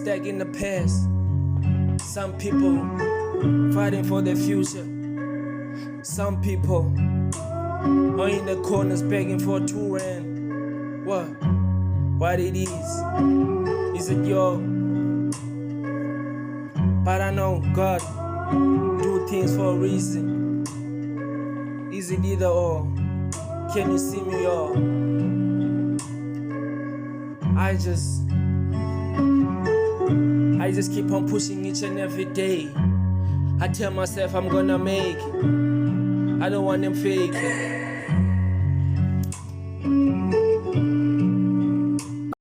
stuck in the past. Some people fighting for their future. Some people are in the corners begging for 2 rand. What it is it your? But I know God do things for a reason. Is it either or? Can you see me all? I just keep on pushing each and every day. I tell myself I'm gonna make it. I don't want them faking.